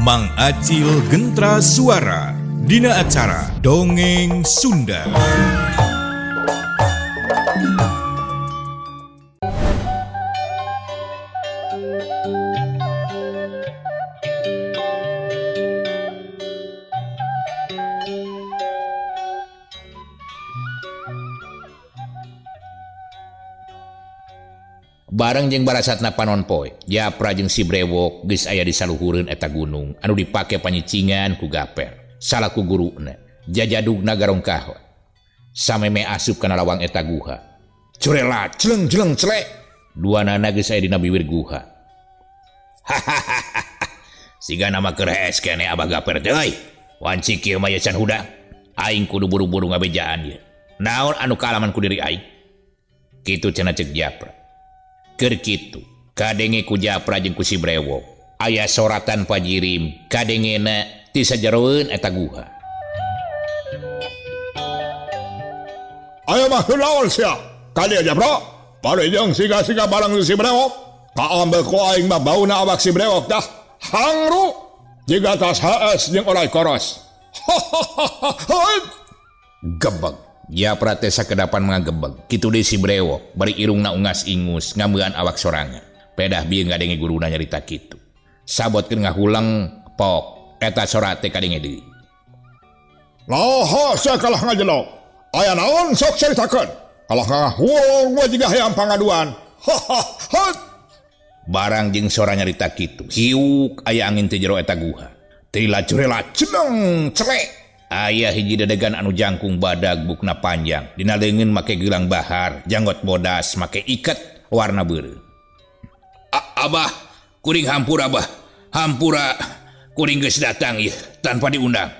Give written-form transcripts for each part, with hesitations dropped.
Mang Acil Gentra Suara dina acara Dongeng Sunda. Bareng jeung barasatna panonpoe, Japra jeung si Brewok geus aya di saluhureun eta gunung anu dipake panyicingan ku Gaper. Salaku guruna, Jajadugna Garongkaho. Sameme asup kana lawang eta guha. Curela celeng-celeng celek. Duanana geus aya dina bibir guha. Siga nama keres kene Abah Gaper teh euy. Wanci kieu mah can hudang. Aing kudu buru-buru ngabejaan ieu. Naon anu kaalaman ku diri aing? Kitu cenah ceuk Japra. Keur kitu, kadenge ku Japra jeung ku si Brewok, aya soratan pajirim kadengena ti sajeroeun eta guha. Ayo mah lawan sia. Kali Japra, bari jeung siga-siga barang si Brewok. Kaambil ku aing mah bauna awak si Brewok dah. Hangru jiga tas HS jeung olay koros. Gebeg. Japra teh sakedapan ngagebeg. Kitu deui si Brewok, bari irungna ungas ingus ngambean awak sorangan. Pedah bieu ngadenge guruna nyarita kitu. Sabotkeun ngahulang pok eta sorat teh kadenge deui. Laha sia kalah ngajelo. Aya naon sok caritakeun. Kalah ngahulang we jiga hayang pangaduan. Barang jeung sora nyarita kitu, hiuk aya angin teh jero eta guha. Tila curela ceneng celek. Aya hiji dedegan anu jangkung badag bukna panjang, dina leungeun make gelang bahar, janggot bodas make iket warna beureu. Abah, kuring hampura Abah. Hampura kuring geus datang ieu tanpa diundang.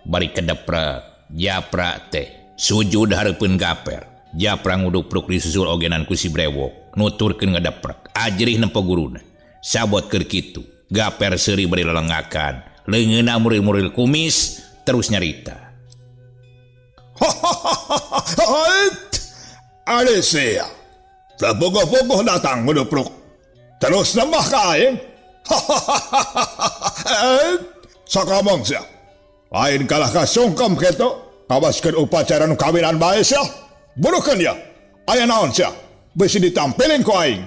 Bari kedeprek Japra teh sujud hareupeun Gaper. Japra ngudupruk disusul ogenan ku si Brewok, nuturkeun ngadeprek, ajrih nempo guruna. Sabot keur kitu, Gaper seuri bari lelengakan, leungeunna muril-muril kumis. Terus nyarita. Alisia, terbogoh-bogoh datang menupruk. Terus nambah kain. Sakamong sia. Lain kalah kasungkem keto. Kawaskeun upacara nu kawinan bae sia. Burukeun ya. Aya naon sia? Bisi ditampilin ku aing.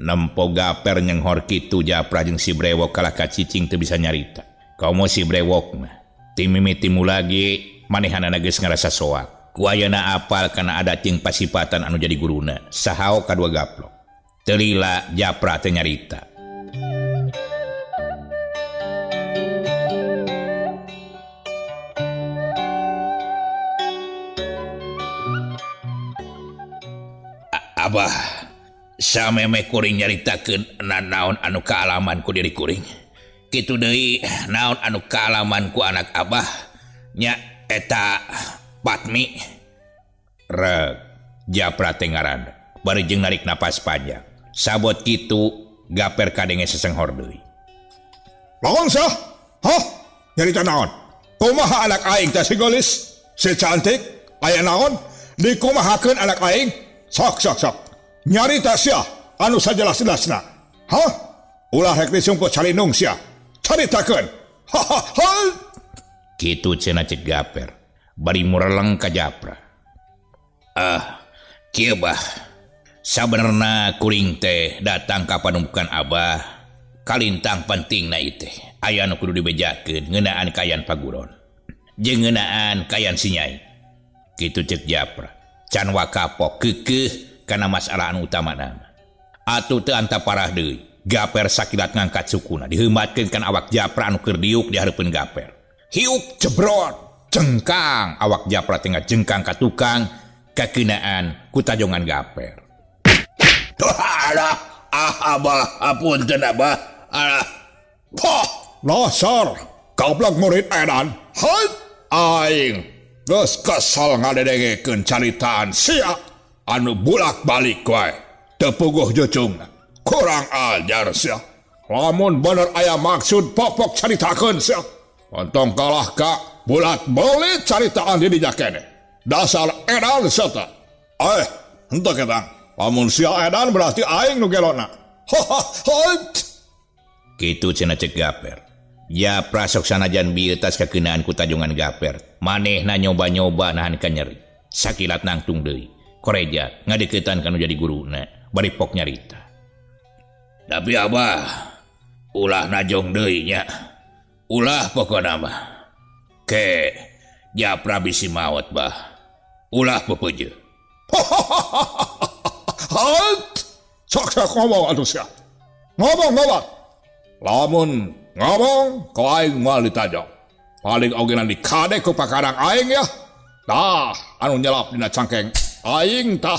Nempo Gaper nyenghor kitu Japra jeung si Brewok kalah kacicing teu bisa nyarita. Kau mau si Brewok mah, timimitimu lagi, manehanana geus ngarasa soak. Ku ayeuna apal kana adat jeung pasipatan anu jadi guruna, sahao kadua gaplok. Teu lila Japra teh nyarita. Abah, sameme kuring nyaritakeun nanaon anu kaalaman ku diri kuring. Kitu deui naon anu kaalaman ku anak Abah nya eta Patmi. Reg Japra teh ngaranna bari jeung narik napas panjang. Sabot kitu Gaper kadenge sesenghor deui. Naon sah? Hah? Nyarita naon? Kumaha anak aing teh si gelis? Si cantik? Aya naon? Dikumahakeun anak aing? Sok. Nyarita sia anu sajelas-jelasna. Hah? Ulah rek disungkut calinung sia. Caritakeun. Kitu cenah ceuk Gaper. Bari mureleng ka Japra. Kieu Bah. Sabenerna kuring teh datang ka panumpukan Abah. Kalintang pentingna ieu teh aya anu kudu dibejakeun ngeunaan kayan paguron. Jeung ngeunaan kayan si Nyai. Kitu ceuk Japra. Can wakapok keukeuh kana masalah anu utamana. Atuh teu anta parah deui. Gaper sakilat ngangkat sukuna diheumatkeun kan awak Japra anu keur diuk di hareupeun Gaper. Hiuk cebrot cengkang awak Japra teh ngajengkang ka tukang kakeunaan ku tajongan Gaper. Abah, apunten Abah. Lasar, goblok murid edan. Aing geus kesel ngadedengekeun caritaan sia anu bulak-balik wae. Teu puguh jucungna. Kurang ajar sia. Lamun bener aya maksud pokok caritakeun sia. Ontong kalah ka bulat-balik caritaan di dinya kene. Dasar edan sia teh. Henteu ketang. Lamun sia edan berarti aing nu gelona. Kitu cenah cek Gaper. Japra sok sanajan bieu tas kakeunaan ku tajongan Gaper. Manehna nyoba-nyoba nahan ka nyeri. Sakilat nangtung deui. Koreja ngadeuketan kanu jadi guruna, bari pok nyarita. Tapi Abah, ulah najong deui nya. Ulah pokona mah. Ke Japra bisi maot bah. Ulah pepeuje. Halt! Sok ngomong atuh sia. Ngomong. Lamun ngomong, kau aing moal ditajong. Paling ogenan dikade ku pakarang aing ya. Tah, anu nyelap dina cangkeng aing tah.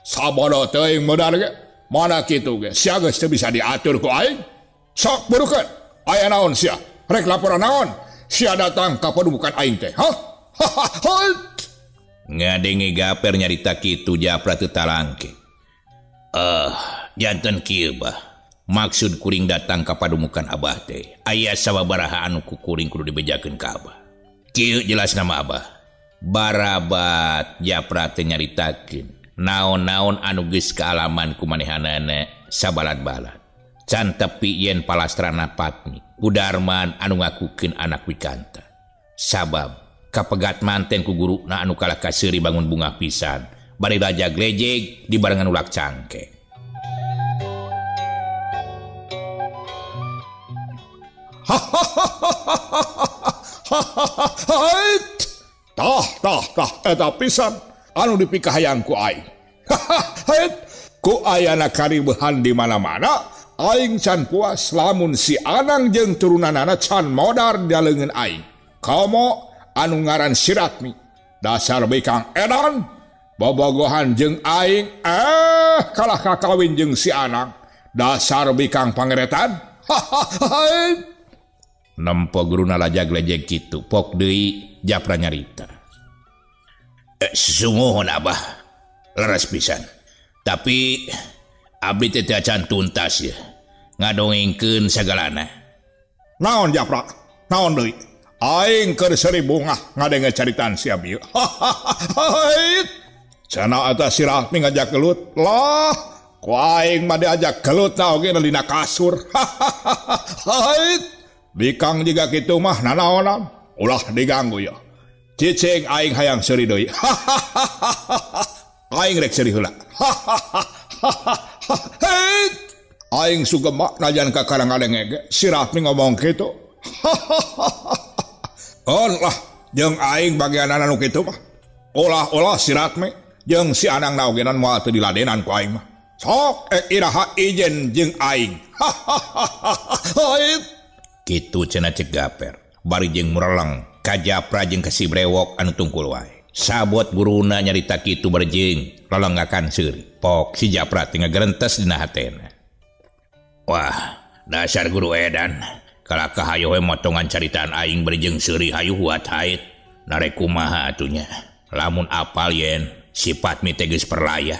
Sabodo teuing modal ge. Mana kitu ge? Sia geus teu bisa diatur ku aing. Sok burukeun. Aya naon sia? Rek laporan naon? Sia datang ka padubukan aing teh. Hah? Halt! Ngadenge Gaper nyarita kitu Japra teu talangke. Janten kieu bah. Maksud kuring datang ka padumukan Abah teh aya sababaraha anu ku kuring kudu dibejakeun ka Abah. Kieu jelas nama Abah. Barabat Japra teh nyaritakeun naon-naon anu geus kaalaman ku manehanana sabalad-balad. Can tepi yen palastrana Patmi, Budarman anu ngakukeun anak Wikanta. Sabab kapegat manten ku guruna anu kalah kaseuri bangun bunga pisan, bari raja glejeg dibarengan ulak cangke. Hait! Tah, eta pisan anu dipikahayang ku aing. Hait! Ku ayana karibehan di mana-mana, aing can puas lamun si Anang jeung turunanana can modar daleungeun aing. Komo anu ngaran Siratmi, dasar bikang edan, bobogohan jeung aing kalah kakawin jeung si Anang, dasar bikang pangeretan. Hait! Nempo guruna lajag lejeg kitu pok deui Japra nyarita. Sungguhon Abah, leres pisan. Tapi abdi teh acan tuntas ya. Ngadongengkeun sagalana. Naon Japra? Naon deui? Aing keur seuri bunga ngadenge caritaan si abi. Hait! Cenah eta Siratmi ngajak gelut. Lah, ku aing mah diajak gelut na oge dina kasur. Hait! Bikang juga kitu mah nanaonan, ulah diganggu ya. Cicing aing hayang seuri deui. Aing rek seuri heula. Hei! Aing sugema najan ka karang ngadenge ge Siratmi ngomong kitu. Lah, jeung aing bagian anu kitu mah. Ulah Siratmi jeung si Anang naogenan moal teu diladenan ku aing mah. Sok iraha ijen jeung aing. Hei! Kitu cenah cek Gaper. Bari jeung mureleng ka Japra jeung ka si brewok anu tungkul wae. Sabot guruna nyarita kitu bari jeung lelenggakan seuri. Pok si Japra teh ngagerentes dina hatena. Wah, dasar guru edan. Kala kahayo we motongan caritaan aing bari jeung seuri hayu huat haid. Narek kumaha atunya. Lamun apal yen si Patmi teh geus perlaya.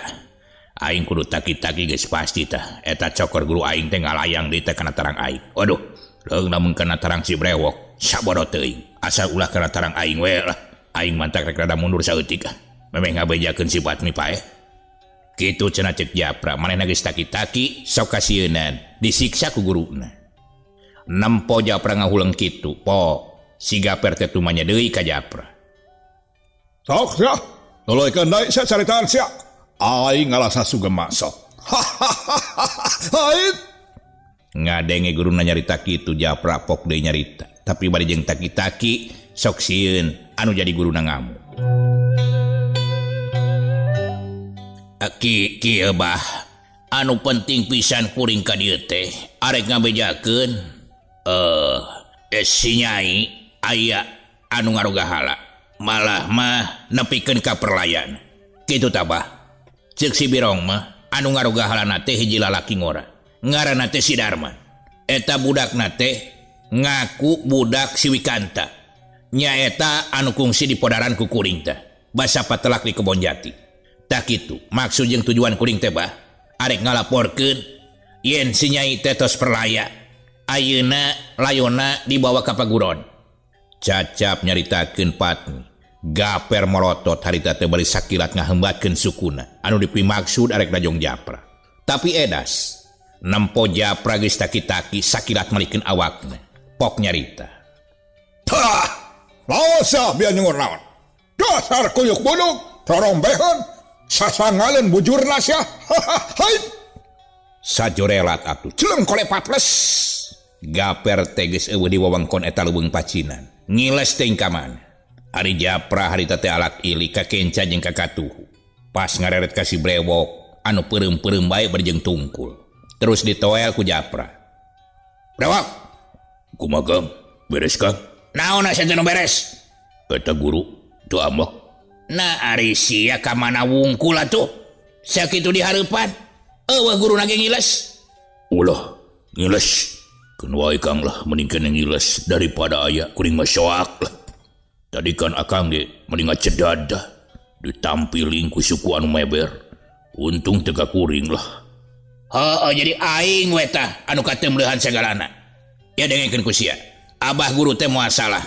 Aing kudu taki-taki geus pasti tah. Eta cokor guru aing teh ngalayang deui teh kana tarang aing. Waduh. Leung namun kana tarang si brewok, sabodo teuing. Asal ulah kana tarang aing we lah. Aing mantak rek rada mundur saeutik. Memeh ngabejakeun si Patmi pae. Kitu cenah cek Japra, manehna geus taki-taki sok kasieunan, disiksa ku guruna. Nempo Japra ngahuleng kitu, pok si Gaper teh tumanya deui ka Japra. Sok sia, tuluikeun deui sia caritaan sia. Aing ngalasa sugema sok. Hait! Ngadenge guruna nyarita kitu Japra pok deui nyarita. Tapi bari jeung taki-taki sok sieun anu jadi guruna ngamu. Kieu bah, anu penting pisan kuring ka dieu teh arek ngabejakeun si Nyai aya anu ngarogahala. Malah mah nepikeun ka perlayan. Kitu tah bah. Ceuk si Birong mah anu ngarogahalana teh hiji lalaki ngora. Ngaranna teh si Darman. Eta budakna teh ngaku budak si Wikanta. Nya eta anu kungsi di podaran ku kuring teh. Basa patelak di kebon jati. Tak kitu maksud jeung tujuan kuring teh bah arek ngalaporkeun yen si Nyai teh tos perlaya. Ayeuna layona dibawa ka paguron. Cacap nyaritakeun Patmi. Gaper melotot harita teh bari sakilat ngahembatkeun sukuna anu dipimaksud arek Rajong Japra. Tapi edas Nempo Japra geus taki-taki sakilat malikeun awakna. Pok nyarita. Tah, laosa biar nyungur naon. Dasar kuyuk buluk, torombehan, sasangalen bujurna sia. Hai. Sajorelat atuh. Celeng kole patles. Gaper teges eueuh di wewengkon eta leuweung pacinan. Ngiles teuing ka mana. Ari Japra harita teh alat ili ka kenca jeung ka katuhu. Pas ngareret ka si brewok, anu peureum-peureum bae berjeng tungkul. Terus ditoel ku Japra. Brewok, kumaha Kang? Beres Kang? Naon asa teu beres? Eta guru, teu amok. Nah ari sia ka mana wungkul atuh? Sakitu di hareupan. Eueuh guru nage ngiles. Ulah, ngiles. Keun wae Kang lah mending keneh ngiles daripada aya kuring masyoak lah. Tadi kan akang ge mending cedadah ditampiling ku suku anu meber. Untung teu kuring lah. Heuh jadi aing we tah anu katemleuhan sagalana. Ya dengekeun ku sia. Abah guru teh moal salah.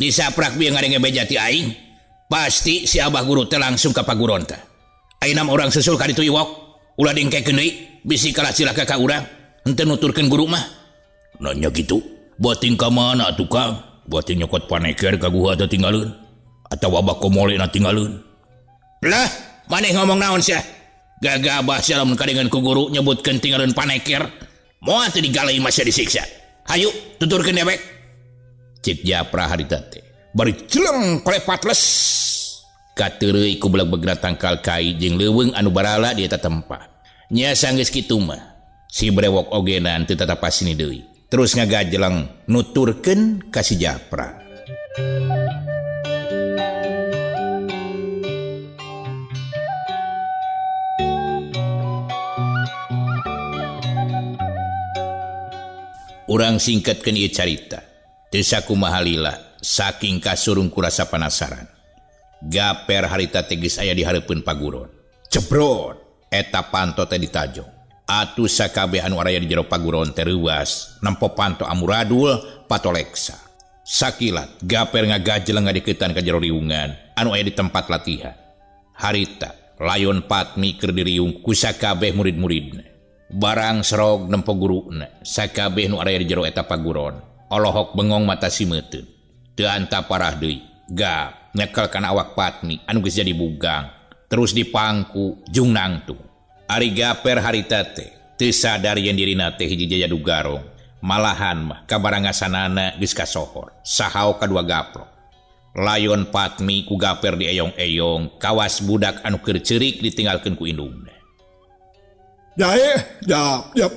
Disaprak bieu ngadenge beja ti aing. Pasti si abah guru teh langsung ka paguron teh. Ayeuna urang susul ka ditu iwok. Ulah dingkekeun deui bisi kalah cilaka ka urang. Henteu nuturkeun guru mah. Nanya gitu. Bating ka mana atuh Kang? Bating nyokot paneker ka guha teh tinggalun. Atawa abah komolena tinggalun. Lah, maneh ngomong naon sia? Gagabah sia lamun kadengan ku guru nyebutkeun tinggalun paneker. Moal teu digalai mah sia disiksa. Hayu tuturkeun dewek. Cik Japra harita teh. Bari celeng kole patles. Kateureuy ku belag begeuna tangkal kai jeung leuweung anu barala di eta tempat. Nya sanggeus kitu mah. Si brewok ogenan teu tatap pasini deui. Terus ngagajeleng nuturkeun ka si Japra. Urang singkatkeun ieu carita. Teu sakumaha lila saking kasurung ku rasa penasaran. Gaper harita teges aya di hareupeun paguron. Cebrot eta panto teh ditajong. Atuh sakabeh anu araya di jero paguron teh reuas nempo panto amuradul patoleksa. Sakilat Gaper ngagajeleng ngadeuketan ka jero riungan anu aya di tempat latihan. Harita layon Patmi keur diriung ku sakabeh murid-muridna. Barang serog nempo guruna sakabeh nu araya di jero eta paguron olohok bengong mata simeuteun. Teu anta parah deui. Gap nyekel kana awak Patmi anu geus jadi bugang terus dipangku jung nangtung. Ari Gaper harita teh teu sadar yen dirina teh hiji jajadu garong. Malahan mah kabarangasanana geus kasohor. Sahao kadua gaplok. Layon Patmi ku Gaper dieyong-eyong kawas budak anu keur ceurik ditinggalkeun ku indungna. Jae,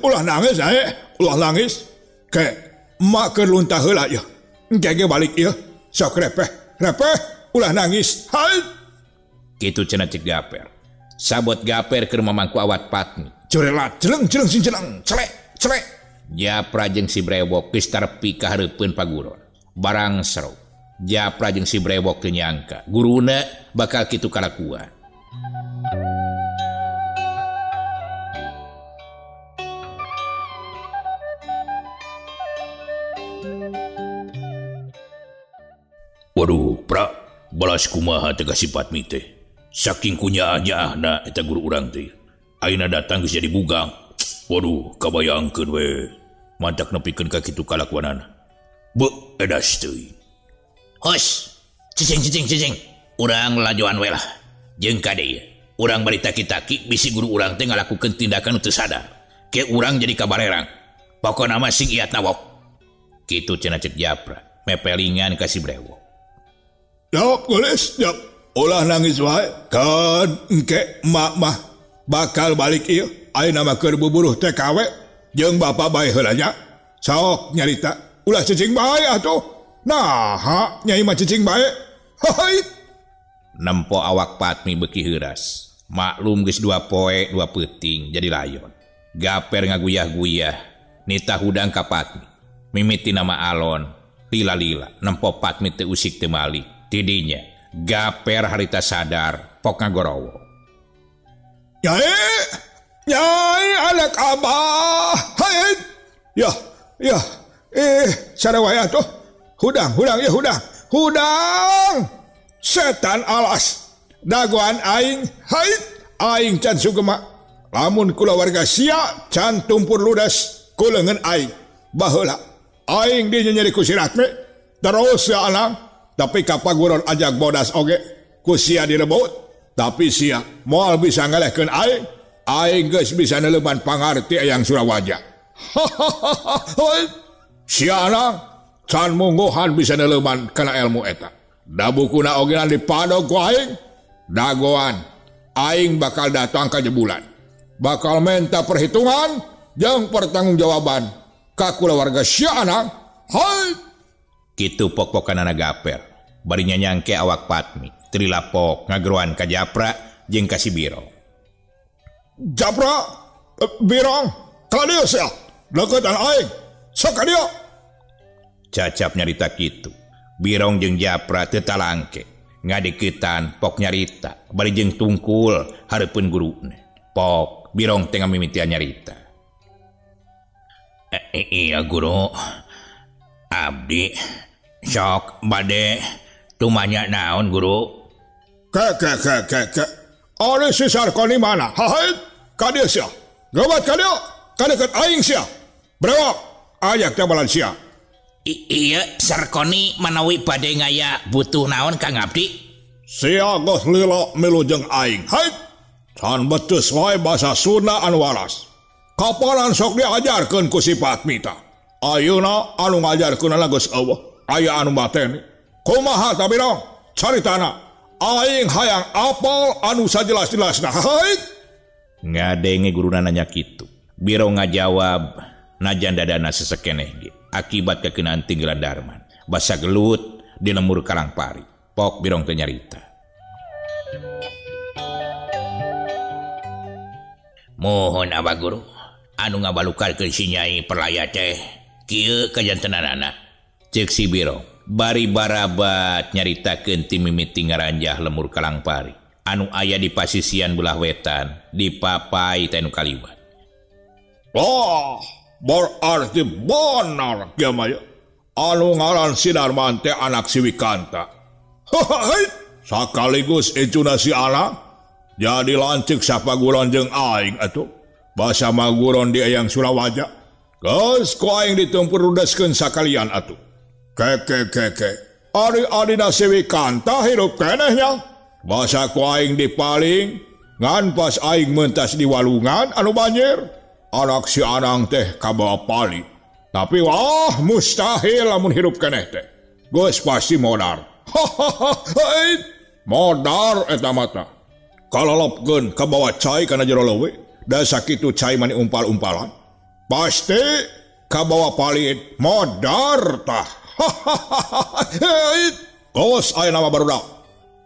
ulah nangis jae, ulah nangis. Ke emak keur luntah heula ieu. Engke balik ieu. Sok repeh, ulah nangis. Hai. Kitu cenah cek Gaper. Sabot Gaper keur mamangku awat Patmi. Jorelat, jeleng sing jeleng, celek. Japra jeung si brewok geus tarpi ka hareupeun paguron. Barang seru. Japra jeung si brewok teu nyangka guruna bakal kitu kalakuan. Waduh, pra, balas kumaha teh ka si Patmi teh. Saking kunyaah-nyaahna eta guru urang teh. Ayeuna datang geus jadi bugang. Waduh, kabayangkeun we. Mantak nepikeun ka kitu kalakuanana. Beuh, edas teuing. Hos, cicing. Urang lajoan we lah. Jeung kade ieu. Urang bari taki-taki bisi guru urang teh ngalakukeun tindakan teu sadar. Ke urang jadi kabarerang. Pokona mah sing iatna wok. Kitu cenah cek Japra, mepelingan ka si brewok. Jawab gelis, jawab. Ulah nangis wae. Kan engke emak mah bakal balik ieu. Ayeuna mah keur buburuh TKW jeung bapa bae heula nya. Sok nyarita. Ulah cicing bae atuh. Nah, nyai mah cicing bae. Hai. Nempo awak Patmi beuki heuras. Maklum geus 2 poe 2 peuting jadi layon. Gaper ngaguyah-guyah nitah hudang ka Patmi. Mimiti nama alon. Lila-lila nempo Patmi teu usik teu malik. Tidinya Gaper harita sadar pok ngagorowo. Nyai anak abah. Hai. Ya. Sarawaya tuh. Hudang. Setan alas. Daguan aing. Hai. Aing can sugema. Lamun kulawarga sia can tumpur ludas kulengan aing. Baheula aing dinyeri ku siratme. Terus ya anak, tapi kapaguron ajak bodas oge ku sia direbut. Tapi sia moal bisa ngalehkeun aing. Aing geus bisa neleuman pangarti ayang Surawaja. Sia anak can mungguhan bisa neleuman kana ilmu eta. Da bukuna ogean dipadog ku aing. Dagoan aing bakal datang ka jebulan. Bakal minta perhitungan jeung pertanggungjawaban ka kulawarga sia anak. Hai. Kitu pok-pokanana Gaper. Barinya nyangke awak Patmi. Trilapok ngageruan ka Japra jeung ka si Birong. Japra, Birong, kadieu sia. Deketan aing. Sok kadieu. Cacap nyarita kitu. Birong jeung Japra teu talangke. Ngadeukeutan pok nyarita. Bari jeung tungkul hareupeun guruna. Pok Birong teh ngamimitian nyarita. Iya guru. Abdi sok bade tumanya naon guru? Ke. Ari si Sarkoni mana? Hai, kadieu sia. Gobat kadieu. Kadeket aing sia. Brewok, ajak tabalan sia. Iya, Sarkoni manawi bade ngaya butuh naon Kang Abdi? Sia geus lila milu jeung aing. Hai. Can betus wae basa Sunda anu waras. Kapalan sok diajarkeun ku si Patmi ta. Ayeuna anu ngajarkeunna geus eueuh. Aya anu mateni. Kumaha ta Birong? Caritana. Aing hayang apal anu sajelas-jelasna. Hai. Ngadenge guruna nanya kitu. Birong ngajawab najan dadana sesekeneh ge. Akibat kekenaan tinggalan Darman. Basa gelut di lemur Kalangpari. Pok Birong teh nyarita. Mohon abah guru. Anu ngabalukarkeun si Nyai Perlaya teh kieu kajantenanana. Ceuk si Birong. Bari barabat nyaritakeun ti mimiti ngaranjah lemur Kalangpari. Anu aya di pasisian belah wetan. Di papai teh nu kaliwat. Wah, berarti benar ya Maya. Anu ngaran si Darman teh anak si Wikanta. Hai. Sakaligus ecuna si anak. Jadi lancik sapaguron jeung aing atuh. Basa maguron di ayang Surawaja. Geus ku aing ditumpur rudaskeun sakalian atuh. Ke. Ari-arina si Wikanta hirup kenehnya. Basa ku aing dipaling. Ngan pas aing mentas di walungan anu banjir. Anak si Anang teh kabawa pali. Tapi wah mustahil lamun hirup keneh teh. Geus pasti modar. Hahaha. Modar eta mata. Kalolopkeun kabawa cai kana jero leuwih. Da sakitu cai mani umpal-umpalan. Pasti kabawa palit modar tah. Kos aing nama barudak.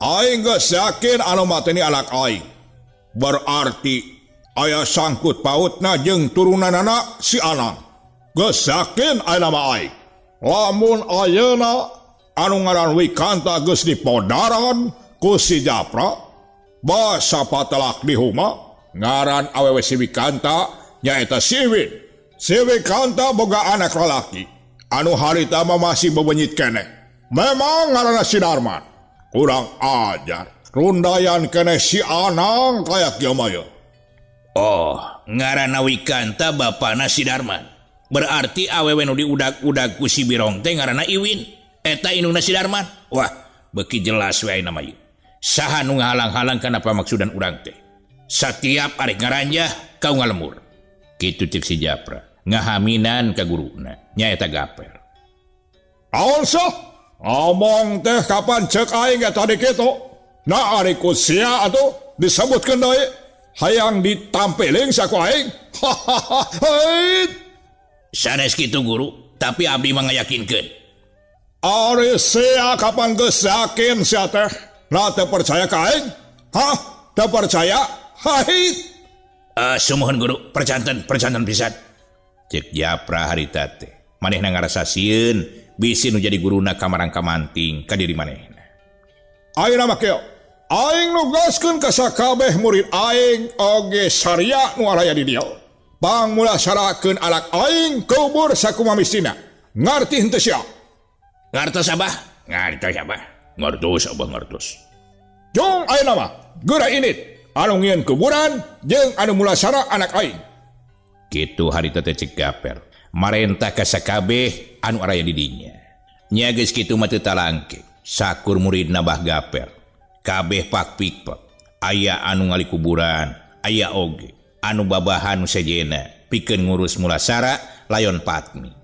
Aing geus yakin anu mateni anak aing. Berarti aya sangkut pautna jeung turunanana si Anang. Geus yakin aing nama aing. Lamun ayeuna anu ngaran Wikanta geus dipodaran ku si Japra. Basa patelak di huma ngaran awewe si Wikanta nyaeta si Iwin. Si Wikanta boga anak lalaki. Anu harita mah masih bebenyit keneh. Memang ngaranna si Darman. Kurang ajar. Rundayan keneh si Anang kayak kieu mah. Oh, ngaranna Wikanta bapana si Darman. Berarti awewe nu diudag-udag ku si Birong teh ngaranna Iwin. Eta indungna si Darman. Wah, beuki jelas we nama ieu. Saha nu ngahalang-halang kana pamaksudan urang teh. Satiap ari ngaranjah kau ngalemur. Kitu ceuk si Japra. Ngahaminan ka guruna nyaeta Gaper. Aon sah? Ngomong teh kapan cek aing eta di kitu? Na ari ku sia atuh disebutkeun deui. Hayang ditampeling saku aing. Hahaha. Sanes kitu guru, tapi abdi mah ngayakinkeun. Ari sia kapan geus yakin sia teh? Na teu percaya ka aing? Hah? Teu percaya? Hai. Sumohon guru, percanten pisan. Cek Japra harita teh. Manehna ngarasa sieun bisi nu jadi guruna kamarang kamanting ka diri manehna. Ayeuna mah kieu. Aing nugaskeun ka sakabeh murid aing oge saria nu aya di dieu. Pangmulasarakeun anak aing kubur sakumaha mistina. Ngarti henteu sia? Ngartos abah? Ngartos abah. Ngartos. Jong ayeuna mah geura init. anu ngieun kuburan jeung anu mulasara anak aing. Kitu harita teh cek Gaper marentah ka sakabeh anu araya di dinya. Nya geus kitu mah teu talangke sakur muridna Bah Gaper kabeh pak-pikpek aya anu ngali kuburan aya oge anu babahan nu sejena pikeun ngurus mulasara layon Patmi.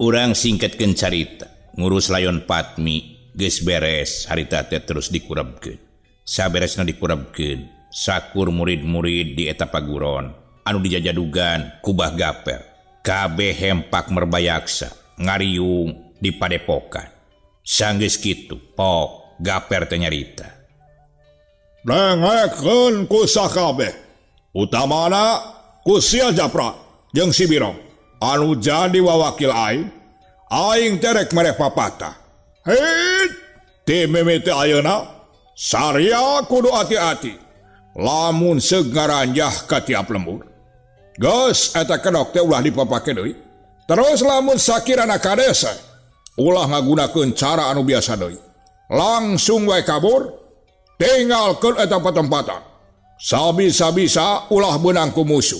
Urang singkatkeun carita ngurus layon Patmi geus beres harita teh terus dikurebkeun. Saberesna dikurebkeun sakur murid-murid di eta paguron anu dijajadugan ku Bah Gaper kabeh hempak merbayaksa ngariung di padepokan. Sanggeus kitu pok Gaper teh nyarita. Dengekeun ku sakabeh utamana ku sia Japra jeung si Birong anu jadi wawakil aing terek merek papatah. Hei, ti mimiti ayeuna saria kudu hati-hati. Lamun segaranjah ka tiap lembur. Geus eta kedok teh ulah dipapake deui. Terus lamun sakirana kadese ulah ngagunakeun cara anu biasa deui. Langsung wae kabur, tinggalkeun eta patempatan. Sabisa-bisa ulah beunang ku musuh.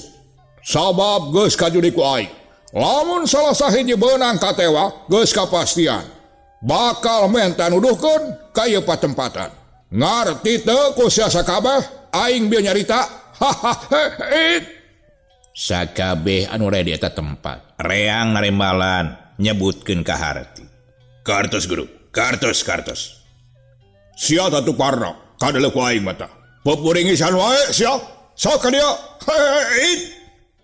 Sabab geus kajudi ku aing. Lamun salah sahiji beunang katewa geus kapastian bakal menta nuduhkeun ka ieu patempatan. Ngarti teu ku sia sakabeh aing bieu nyarita. Sakabeh anu rea di eta tempat reang narembalan nyebutkeun ka harti. Kartos guru, kartos. Sia tatu parna kadele ku aing mata. Pepuringisan wae sia. Sok ka dia.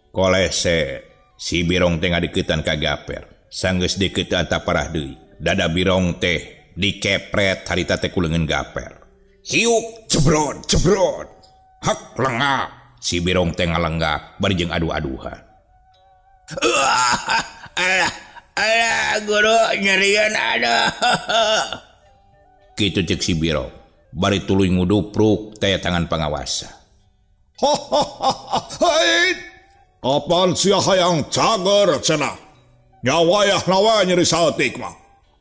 Kolese si Birong teh ngadiketan ka Gaper. Sanggeus diketan ta parah deui. Dada Birong teh dikepret harita teh ku leungeun Gaper. Hiuk cebrot. Hak lengak. Si Birong teh ngalenggak bari jeung adu-aduhan. Alah guru nyerian ada. Kitu cek si Birong. Bari tuluy ngudupruk teh tangan pangawasa. Apaan sia hayang cager cenah. Nyawayah nawa nyeri saeutik mah.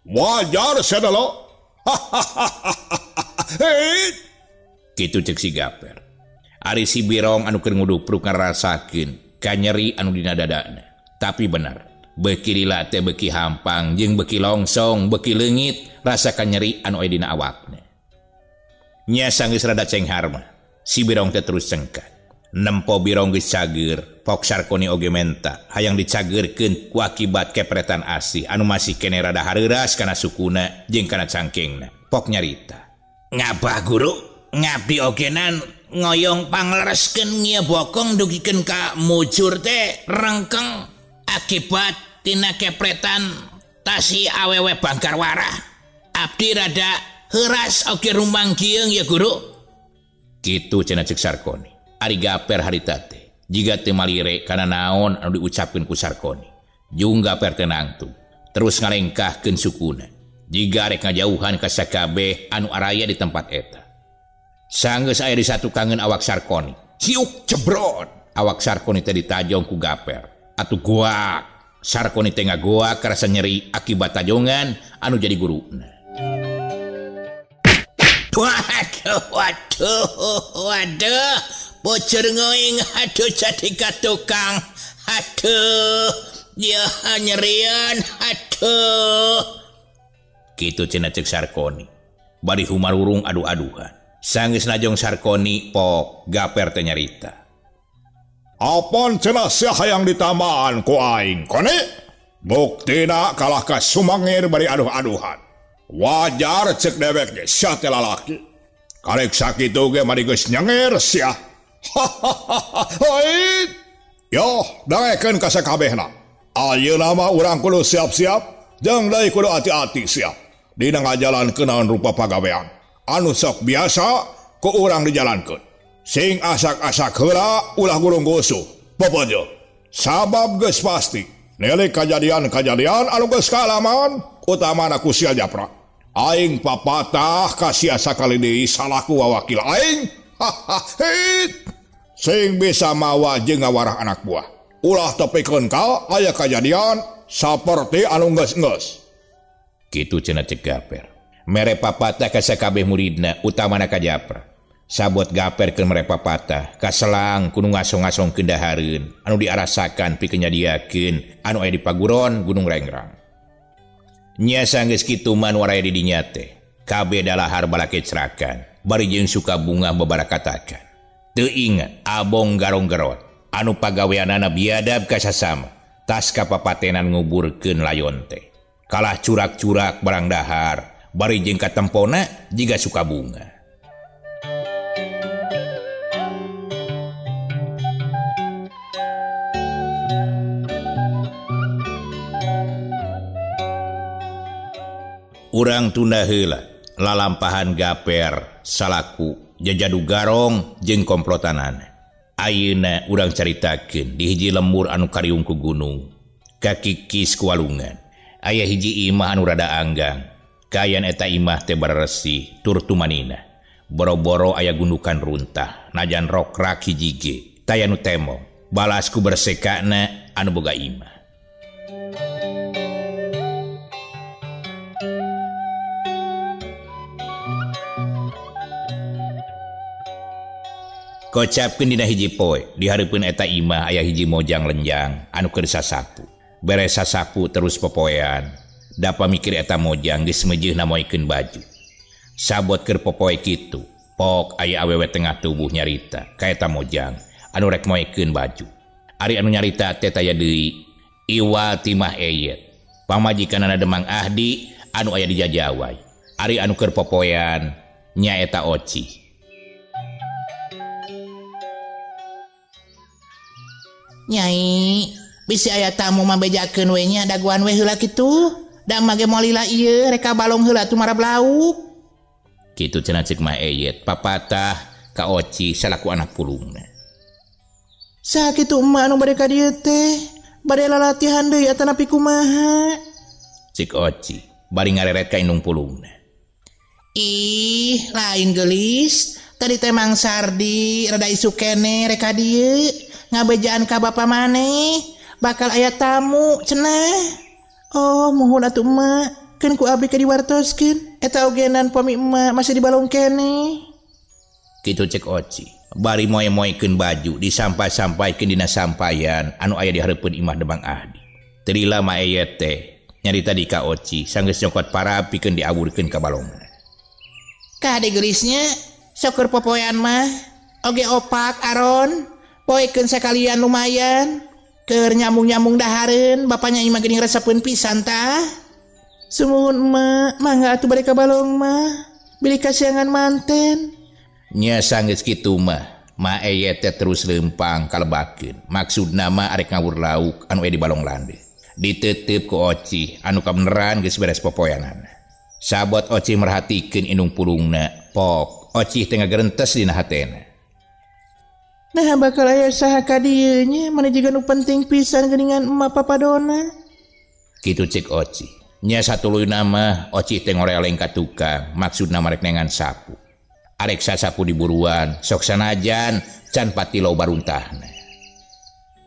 Wajar cenah lo. Kitu cek si Gaper. Ari si Birong anu keur ngudupruk ngarasakeun ka nyeri anu dina dadana. Tapi benar, beuki lila teh beuki hampang jeung beuki longsong, beuki leungit rasakan nyeri anu aya dina awakna. Nya sanggeus rada cenghar mah, si Birong teh terus cengkat. Nempo Birong geus cager, pok Sarkoni oge menta hayang dicagerkeun ku akibat kepretan asih anu masih kene rada hareuras kana sukuna jeung kana cangkengna. Pok nyarita. Ngabah guru, ngabdi ogenan ngoyong panglereskeun ngieu bokong dugikeun ka mujur teh rengkeng akibat tina kepretan tasi awewe Bangkar Warah. Abdi rada heuras oge rumanggieung ya guru. Kitu cenah cek Sarkoni. Ari Gaper harita teh jiga teu malire kana naon anu diucapkeun ku Sarkoni. Jung Gaper teh nangtung terus ngalengkahkeun sukuna jiga rek ngajauhan ka sakabeh anu araya di tempat eta. Sanggeus aya disatukangeun awak Sarkoni. Hiuk cebrot. Awak Sarkoni teh ditajong ku Gaper. Atuh goak. Sarkoni teh ngagoak karasa nyeri akibat tajongan anu jadi guruna. Waduh. Bocor ngoing aduh jadi katukang. Aduh. Ya nyerian. Aduh. Kitu cenah cek Sarkoni. Bari humarurung adu-aduhan. Sanggeus najong Sarkoni pok Gaper teh nyarita. Apon cenah sia hayang ditamaan ku aing kone? Buktina kalah ka sumangir bari aduh-aduhan. Wajar cek dewek ge sia teh lalaki. Karek sakitu ge mari geus nyengir sia. Yo, dangekeun ka sakabehna. Ayeuna mah urang kudu siap-siap jeung deui kudu hati-hati sia. Dina ngajalankeun naon rupa pagawean. Anu sok biasa ku urang dijalankeun. Sing asak-asak heula ulah gurung gusuh. Popojo. Sabab geus pasti nelik kajadian-kajadian anu geus kaalaman utamana ku sia Japra. Aing papatah ka sia sakali deui salaku wawakil aing. Sing bisa mawa jeung ngawarah anak buah. Ulah tepikeun ka aya kejadian saperti anu geus-geus. Kitu cenah cek Gaper. Mere papatah ka sakabeh muridna utamana ka Japra. Sabot Gaper ke mere papatah ka selang kudu ngasong-ngasong kendahareun anu diarasakan pikeun nyadiakeun anu aya di paguron Gunung Rengrang. Nya sanggeus kitu man waraya di dinya teh kabeh dalahar balake cerakan bari jeung suka bunga babarakatakan. Teu inget abong garong-gerot anu pagaweanana biadab ka sasama tas kapapatenan nguburkeun layon teh. Kalah curak-curak barang dahar bari jeung katempona jiga suka bunga. Urang tunda heula lalampahan Gaper salaku jajadu garong jeung komplotanana. Ayeuna urang caritakeun di hiji lembur anu kariung ku gunung kakikis ku walungan aya hiji imah anu rada anggang. Kayan eta imah teh bararesi tur tumanina. Boro-boro aya gundukan runtah najan rokrak hiji ge taya nu temong balas ku bersekana anu boga imah. Kocapkeun dina hiji poe di hareupeun eta imah aya hiji mojang lenjang anu keur sasapu. Beres sasapu terus popoean. Da pamikir eta mojang geus meujeunna moekeun baju. Sabot keur popoe kitu, pok aya awewe tengah tubuh nyarita ka eta mojang anu rek moekeun baju. Ari anu nyarita teh taya deui Iwa Timah Eyet, pamajikanana Demang Ahdi anu aya di Jajawai. Ari anu keur popoean nya eta Oci. Nyai, bisi aya tamu mabejakeun we nya daguan we heula kitu. Da mage moal lila ieu reka balong heula tu marab lauk. Kitu cenah cek Mah Eyet papatah ka Oci salaku anak pulungna. Sakitu emak anu bade ka dieu teh, bade lalatihan deui eta napi kumaha. Cik Oci bari ngareret ka indung pulungna. Ih, lain geulis. Tadi teh Mang Sardi rada isu kene reka dieu ngabejaan ka bapa maneh. Bakal aya tamu cenah. Oh, mohon atuh emak, keun ku abdi ka diwartoskeun eta ogenan pami emak masih di balong kene. Kitu cek Oci. Bari moe-moekeun baju disampah-sampaikeun dina sampayan anu aya di hareupeun imah Demang Ahdi. Terila Mah Eyet teh nyarita di ka Oci sanggeus nyokot para pikeun diaburkeun ka balongna. Kade geulisnya syukur popoean mah oge opak aron poekeun sakalian lumayan. Keur nyambung-nyambung dahareun bapaknya imah geuning resepeun pisan tah. Sumuhun emak, mangga atuh bade ka balong mah. Bili kasiangan manten. Nya sanggeus kitu mah, Mah Eyet teh terus leumpang kalebakeun. Maksudna mah arek ngawur lauk anu aya di balong lande. Diteuteub ku Oci anu kabeneran geus beres popoeanana. Sabot Oci merhatikeun indung pulungna, pok Oci teh ngagerentes dina hatena. Nah bakal aya saha ka dieu nya maneh jiga nu penting pisan geuningan emak papadona. Kitu cek Oci. Nya satuluyna mah Oci teh ngoreleng ka tukang, maksudna marek nengan sapu. Arek sasapu diburuan, sok sanajan can pati loba runtahna.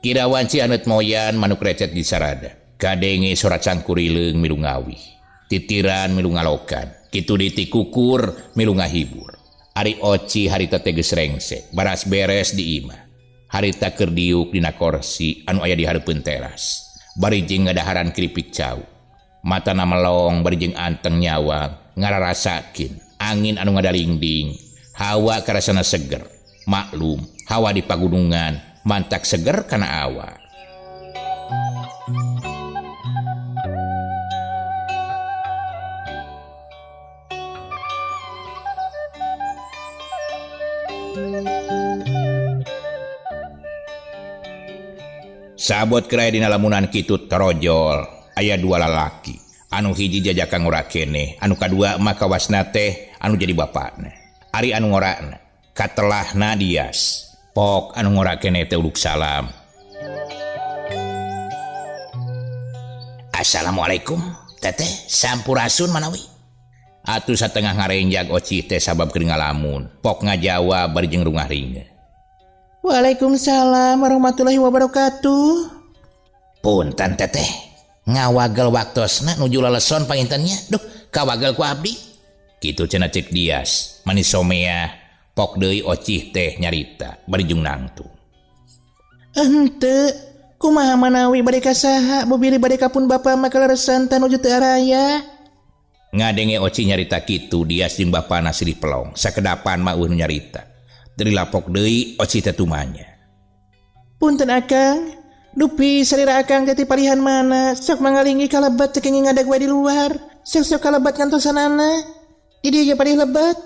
Kirawan si aneut moyan manuk recet di sarada. Kadenge sorat sangkurileung milu ngawi. Titiran milu ngalokan. Kitu ditikukur milu ngahibur. Ari Oci harita teh geus rengsek, baras beres di imah. Harita keur diuk dina kursi anu aya di hareupeun teras. Bari jeung ngadaharan kripik cau. Matana melong bari jeung anteng nyawang ngararasakeun angin anu ngadalingding. Hawa karasana seger. Maklum, hawa di pagunungan mantak seger kana awa. Sabot keraya dina lamunan kitu terojol aya dua lalaki anu hiji jajaka ngora keneh anu kadua mah kawasna teh anu jadi bapakna. Ari anu ngorana katelahna Dias, pok anu ngora keneh teh uluk salam. Assalamualaikum teteh sampurasun manawi. Atuh satengah ngarenjak Oci teh sabab keur ngalamun, pok ngajawab bari jeung rungah ringe. Waalaikumsalam warahmatullahi wabarakatuh. Punten teteh, ngawagel waktosna nuju leleson pangintennya. Duh, kawagel ku abdi. Kitu cenah cek Dias, manis somea, pok deui ocih teh nyarita, bari jung nangtung. Henteu, kumaha manawi bade ka saha, bobiri bade ka pun bapa mah kaleresan teh nuju teu araya. Ngadenge ocih nyarita kitu, Dias jeung bapana silih pelong, sakedapan mah eueuh nyarita. Dari lapok deui ocih teh tumanya. Punten Akang, dupi salira Akang teh ti parihan mana, sok mangalingi kalebat teh kenging ngadag wae di luar. Sok kalebat kantosanana. Di dieu ge padih lebat.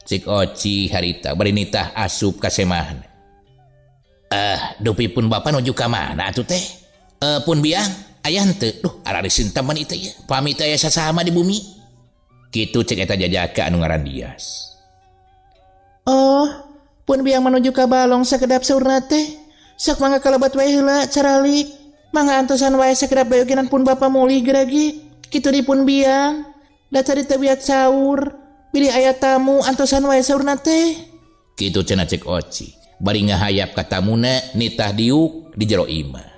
Cik ocih harita bari nitah asup ka semahan. Dupi pun bapa nuju ka mana atuh teh? Pun biang, aya henteu? Duh, ararisin taman itu ya. Pami teh aya sasaha di bumi. Kitu cek eta jajaka anu ngaran Dias. Oh, pun biang menuju ka balong sakedap saurna teh. Sok mangga kalebat wae heula caralik. Mangga antosan wae sakedap bayoginan pun bapa muli geragi. Kitu di pun biang. Da tadi teh biat saur. Bilih aya tamu antosan wae saurna teh. Kitu cenah cek ocih. Bari ngahayap ka tamuna nitah diuk di jero imah.